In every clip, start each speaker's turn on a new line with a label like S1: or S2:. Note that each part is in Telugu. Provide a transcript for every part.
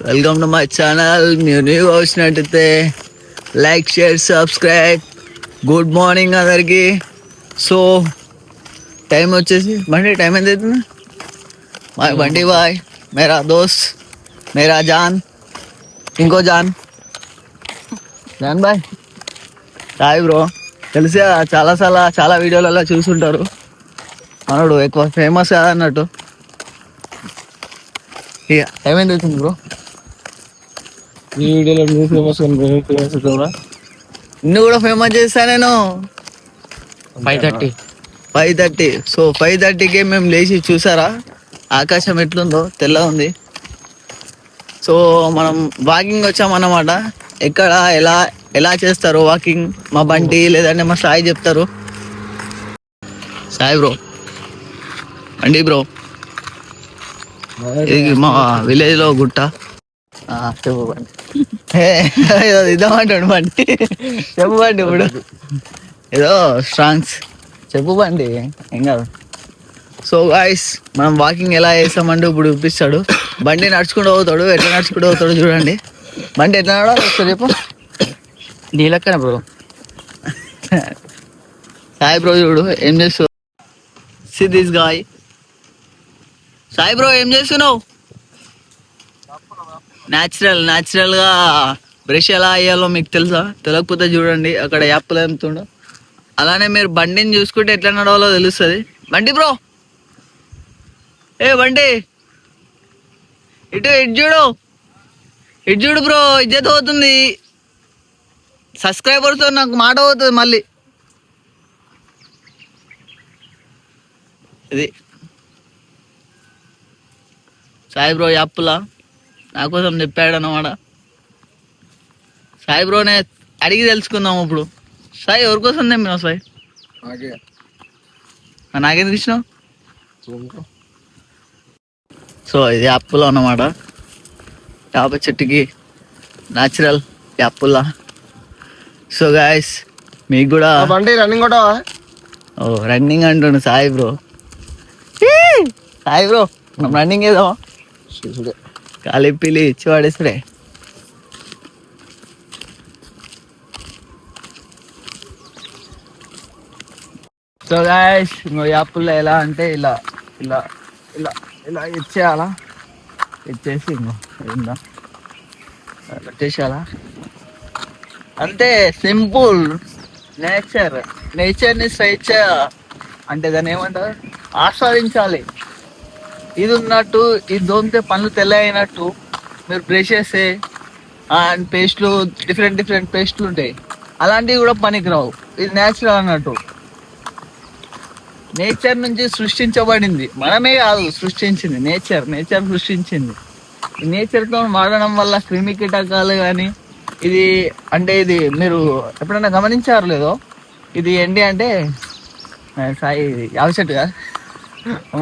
S1: Welcome to my channel. మీరు న్యూ వచ్చినట్టయితే like, share, subscribe. Good morning అందరికి. సో టైం వచ్చేసి బండి టైం ఎంత అవుతుంది? మై బండి బాయ్, మేరా దోస్త్, మేరా జాన్, ఇంకో జాన్ బాయ్ హాయ్ బ్రో. తెలిసే చాలా వీడియోలలో చూసుంటారు. మనోడు ఎక్కువ ఫేమస్ కాదు అన్నట్టు. ఇక టైం ఎంత అవుతుంది బ్రో?
S2: ఈ వీడియోలో నువ్వు ఫేమస్ అవుతావురా?
S1: నిన్ను కూడా ఫేమస్ చేస్తా నేను.
S2: 5:30.
S1: సో 5:30కి మేము లేచి చూసారా ఆకాశం ఎట్లుందో, తెల్ల ఉంది. సో మనం వాకింగ్ వచ్చామన్నమాట. ఎక్కడ ఎలా చేస్తారు వాకింగ్ మా బంటి లేదంటే మా సాయి చెప్తారు. సాయి బ్రో, బండి బ్రో, ఇది మా విలేజ్ లో గుట్ట. చెప్పు బండి. ఇద్దామంటాడు బండి. చెప్పు బండి. ఇప్పుడు ఏదో స్ట్రాంగ్స్ చెప్పు బండి, ఏం కాదు. సో గాయ్స్, మనం వాకింగ్ ఎలా చేస్తామంటే ఇప్పుడు చూపిస్తాడు. బండి నడుచుకుంటూ పోతాడు. ఎట్లా నడుచుకుంటూ పోతాడు చూడండి. బండి ఎట్లా నడవాలి ఒకసారి చెప్పు.
S2: నీలక్కన బ్రో.
S1: సాయి బ్రో చూడు ఏం చేస్తావు. See this guy. Sai bro ఏం చేస్తున్నావు? న్యాచురల్ గా బ్రష్ ఎలా అయ్యాలో మీకు తెలుసా? తెలియకపోతే చూడండి, అక్కడ యాప్లు అమ్ముతుండో. అలానే మీరు బండిని చూసుకుంటే ఎట్లా నడవాలో తెలుస్తుంది. బండి బ్రో, ఏ బండి ఇటు చూడు బ్రో. ఇజ్జత్ పోతుంది, సబ్స్క్రైబర్తో నాకు మాట పోతుంది మళ్ళీ. ఇది సాయి బ్రో యాప్లా నా కోసం చెప్పాడు అన్నమాట. సాయి బ్రోనే అడిగి తెలుసుకుందాం ఇప్పుడు. సాయి ఎవరి కోసం తెమ్మినావు సాయి? నాకెందుకు ఇచ్చినావు? సో ఇది యాప్లో అన్నమాట. యాప చెట్టుకి న్యాచురల్ యాప్లా. సో గాయస్, మీకు కూడా
S2: రన్నింగ్ కూడా
S1: రన్నింగ్ అంటుండు సాయి బ్రో. సాయి బ్రో, మనం రన్నింగ్ ఏదో కాలి పిల్లి ఇచ్చి వాడేసరే. సో గాయస్, ఇంకో యాప్లో ఎలా అంటే ఇలా ఇలా ఇలా ఇలా ఇచ్చేయాలా, ఇచ్చేసి ఇంకో ఏందా పెట్టేసేయాలా. అంతే, సింపుల్. నేచర్ని స్వేచ్ఛ అంటే దాన్ని ఏమంటారు, ఆస్వాదించాలి. ఇది ఉన్నట్టు ఇది దోమితే పనులు తెల్లయినట్టు మీరు బ్రష్ చేస్తే అండ్ పేస్ట్లు డిఫరెంట్ పేస్ట్లు ఉంటాయి, అలాంటివి కూడా పనికిరావు. ఇది నేచురల్ అన్నట్టు. నేచర్ నుంచి సృష్టించబడింది, మనమే కాదు సృష్టించింది. నేచర్ సృష్టించింది. ఈ నేచర్తో వాడడం వల్ల క్రిమి కీటకాలు కానీ ఇది మీరు ఎప్పుడైనా గమనించారు లేదో, ఇది ఏంటి అంటే సాయి యాప చెట్టు కదా,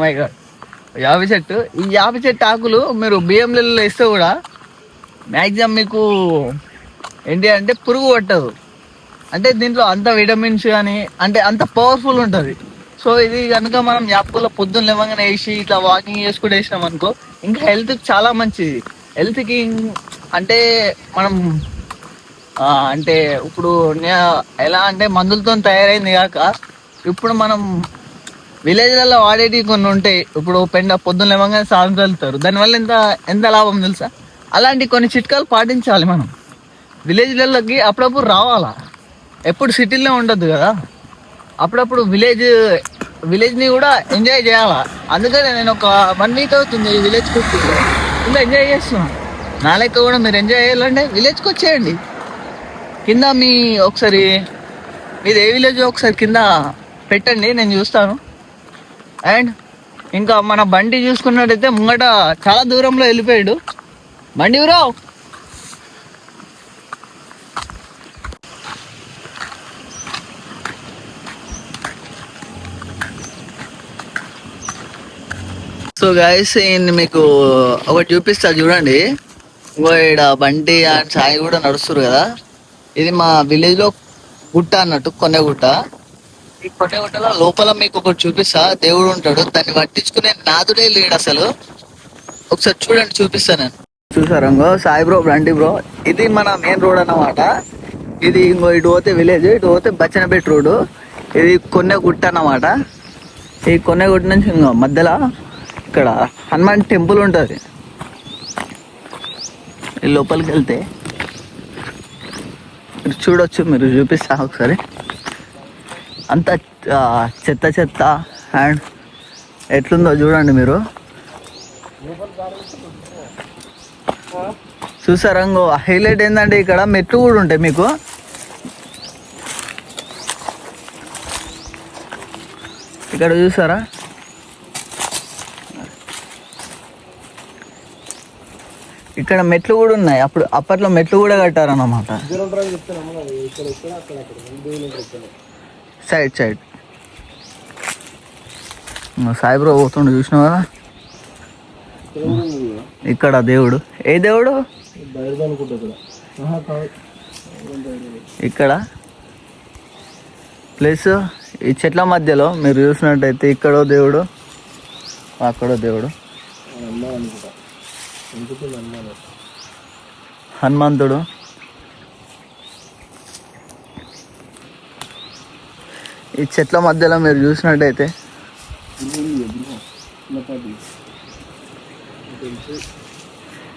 S1: మై గాడ్, యాప చెట్టు. ఈ యాప చెట్టు ఆకులు మీరు బియ్యం నీళ్ళలో వేస్తే కూడా మ్యాక్సిమం మీకు ఏంటి అంటే పురుగు పట్టదు. అంటే దీంట్లో అంత విటమిన్స్ కానీ అంటే అంత పవర్ఫుల్ ఉంటుంది. సో ఇది కనుక మనం యాప్లో పొద్దున్న లేవగానే వేసి ఇట్లా వాకింగ్ చేసుకుంటూ వేసినాం అనుకో, ఇంకా హెల్త్కి చాలా మంచిది. హెల్త్కి అంటే మనం అంటే ఇప్పుడు ఎలా అంటే మందులతో తయారైంది కాక ఇప్పుడు మనం విలేజ్లలో వాడేటివి కొన్ని ఉంటాయి. ఇప్పుడు పొద్దున్న లేవగానే సాగు వెళ్తారు, దానివల్ల ఎంత లాభం తెలుసా? అలాంటి కొన్ని చిట్కాలు పాటించాలి మనం. విలేజ్లలోకి అప్పుడప్పుడు రావాలా, ఎప్పుడు సిటీలో ఉండద్దు కదా. అప్పుడప్పుడు విలేజ్ని కూడా ఎంజాయ్ చేయాలా. అందుకని నేను ఒక 1 వీక్ అవుతుంది ఈ విలేజ్కి వచ్చి ఇంకా ఎంజాయ్ చేస్తున్నాను. నా లెక్క కూడా మీరు ఎంజాయ్ చేయాలంటే విలేజ్కి వచ్చేయండి. కింద ఒకసారి మీది ఏ విలేజ్ ఒకసారి కింద పెట్టండి, నేను చూస్తాను. అండ్ ఇంకా మన బండి చూసుకున్నట్టయితే ముంగట చాలా దూరంలో వెళ్ళిపోయాడు బండి బ్రో. సో గైస్, మీకు ఒకటి చూపిస్తా చూడండి. ఇక్కడ బండి అండ్ సాయి కూడా నడుస్తారు కదా. ఇది మా విలేజ్ లో గుట్ట అన్నట్టు, కొన్నగుట్ట. ఈ కొన్నగుట్టలో లోపల మీకు ఒకటి చూపిస్తా, దేవుడు ఉంటాడు. దాన్ని పట్టించుకునే నాదుడే లేడు అసలు. ఒకసారి చూడండి, చూపిస్తా నేను. చూసారు ఇంకో సాయి బ్రో రండి బ్రో, ఇది మన మెయిన్ రోడ్ అన్నమాట. ఇది ఇంకో ఇటు పోతే విలేజ్, ఇటు పోతే బచ్చనపేట రోడ్. ఇది కొన్నెగుట్ట అన్నమాట. ఈ కొన్నెగుట్ట నుంచి ఇంకో మధ్యలో ఇక్కడ హనుమాన్ టెంపుల్ ఉంటుంది. ఈ లోపలికి వెళ్తే చూడొచ్చు, మీరు చూపిస్తా ఒకసారి. అంత చెత్త చెత్త అండ్ ఎట్లుందో చూడండి మీరు. చూసారా ఇంకో హైలైట్ ఏంటంటే ఇక్కడ మెట్లు కూడా ఉంటాయి మీకు. ఇక్కడ చూసారా, ఇక్కడ మెట్లు కూడా ఉన్నాయి. అప్పట్లో మెట్లు కూడా కట్టారన్నమాట. సైడ్ సైడ్ సాయి బ్రో పోతుండే చూసినావు కదా. ఇక్కడ దేవుడు, ఏ దేవుడు ఇక్కడ ప్లస్ ఈ చెట్ల మధ్యలో మీరు చూసినట్టయితే ఇక్కడో దేవుడు, అక్కడో దేవుడు, హనుమంతుడు. ఈ చెట్ల మధ్యలో మీరు చూసినట్టయితే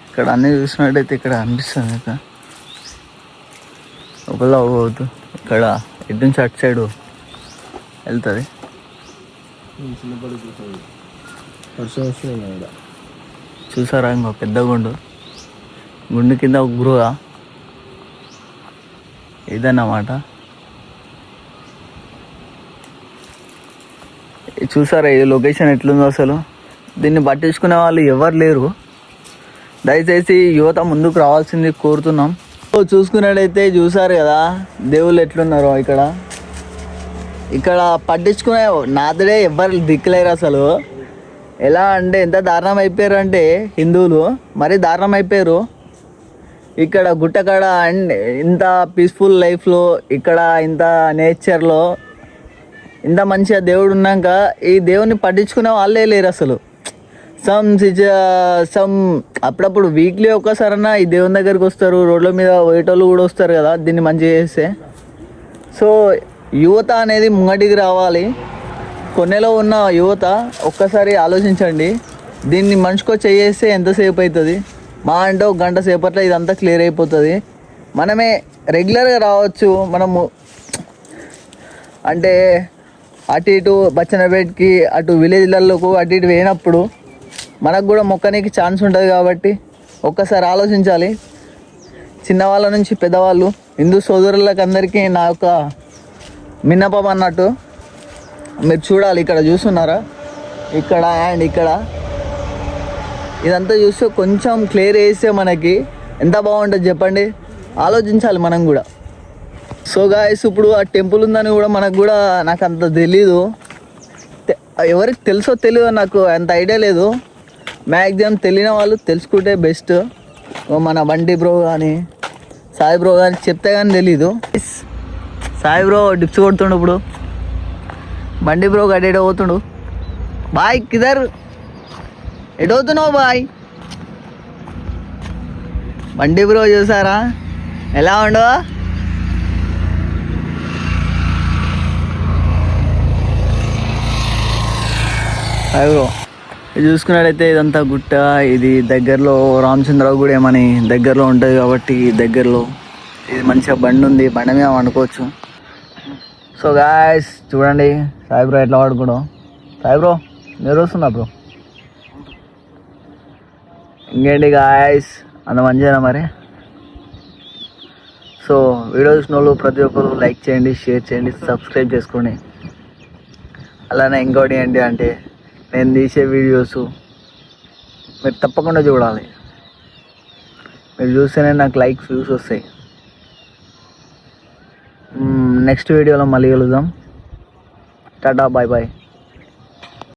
S1: ఇక్కడ అన్నీ చూసినట్టయితే ఇక్కడ అనిపిస్తుంది. ఇక్కడ ఒకలా పోవద్దు, ఇక్కడ ఇటు నుంచి అటు సైడు వెళ్తుంది. చూసారా ఇంకో పెద్ద గుండు, గుండు కింద ఒక గృహ ఇదన్నమాట. చూసారా ఈ లొకేషన్ ఎట్లుందో అసలు. దీన్ని పట్టించుకునే వాళ్ళు ఎవరు లేరు. దయచేసి యువత ముందుకు రావాల్సింది కోరుతున్నాం. చూసుకున్నట్టయితే చూసారు కదా దేవుళ్ళు ఎట్లున్నారో. ఇక్కడ పట్టించుకునే నాదుడే ఎవరు దిక్కులేరు అసలు. ఎలా అంటే ఎంత దారుణం అయిపోయారు అంటే హిందువులు మరీ దారుణం అయిపోయారు. ఇక్కడ గుట్టకాడ అండ్ ఇంత పీస్ఫుల్ లైఫ్లో, ఇక్కడ ఇంత నేచర్లో, ఇంత మంచిగా దేవుడు ఉన్నాక ఈ దేవుని పట్టించుకునే వాళ్ళే లేరు అసలు. సమ్ అప్పుడప్పుడు వీక్లీ ఒక్కసారైనా ఈ దేవుని దగ్గరికి వస్తారు. రోడ్ల మీద పోయేటోళ్ళు కూడా వస్తారు కదా దీన్ని మంచిగా చేస్తే. సో యువత అనేది ముంగటికి రావాలి. కొన్నేలో ఉన్న యువత ఒక్కసారి ఆలోచించండి. దీన్ని మనిషికో చేస్తే ఎంతసేపు అవుతుంది? మా అంటే ఒక గంట సేపట్లో ఇదంతా క్లియర్ అయిపోతుంది. మనమే రెగ్యులర్గా రావచ్చు. మనము అంటే అటు ఇటు బచ్చనపేటకి, అటు విలేజ్లకు అటు ఇటు పోయినప్పుడు మనకు కూడా మొక్కనికి ఛాన్స్ ఉంటుంది. కాబట్టి ఒక్కసారి ఆలోచించాలి. చిన్నవాళ్ళ నుంచి పెద్దవాళ్ళు, హిందూ సోదరులకు అందరికీ నా యొక్క విన్నపం అన్నట్టు. మీరు చూడాలి, ఇక్కడ చూస్తున్నారా, ఇక్కడ అండ్ ఇక్కడ ఇదంతా చూస్తే కొంచెం క్లియర్ చేస్తే మనకి ఎంత బాగుంటుంది చెప్పండి. ఆలోచించాలి మనం కూడా. సో గాయస్, ఇప్పుడు ఆ టెంపుల్ ఉందని కూడా నాకు అంత తెలీదు. ఎవరికి తెలుసో తెలియదో నాకు అంత ఐడియా లేదు. మ్యాక్సిమం తెలియని వాళ్ళు తెలుసుకుంటే బెస్ట్. మన బండి బ్రో కానీ సాయి బ్రో కానీ చెప్తే కానీ తెలీదు. సాయి బ్రో డిప్స్ కొడుతుండు. ఇప్పుడు బండి బ్రో అటు పోతుండు. బాయ్ కిదర్ ఎటు అవుతున్నావు బాయ్? బండి బ్రో చూసారా ఎలా ఉండవా? బ్రో ఇది చూసుకున్నట్టయితే ఇదంతా గుట్ట. ఇది దగ్గరలో రామచంద్ర గుడి ఏమని దగ్గరలో ఉంటుంది కాబట్టి దగ్గరలో ఇది మంచిగా బండి ఉంది. బండి మీద వండుకోవచ్చు. సో గాయస్ చూడండి సాయి బ్రో ఎట్లా వాడుకోవడం. సాయి బ్రో మీరు వస్తుందా బ్రో? ఇంకేంటి గాయస్ అంత మంచిగా మరి. సో వీడియో చూసిన వాళ్ళు ప్రతి ఒక్కరు లైక్ చేయండి, షేర్ చేయండి, సబ్స్క్రైబ్ చేసుకోండి. అలానే ఇంకోటి ఏంటి అంటే నేను తీసే వీడియోస్ మీరు తప్పకుండా చూడాలి. మీరు చూస్తేనే నాకు లైక్స్ వ్యూస్ వస్తాయి. నెక్స్ట్ వీడియోలో మళ్ళీ కలుద్దాం. Tata bye bye.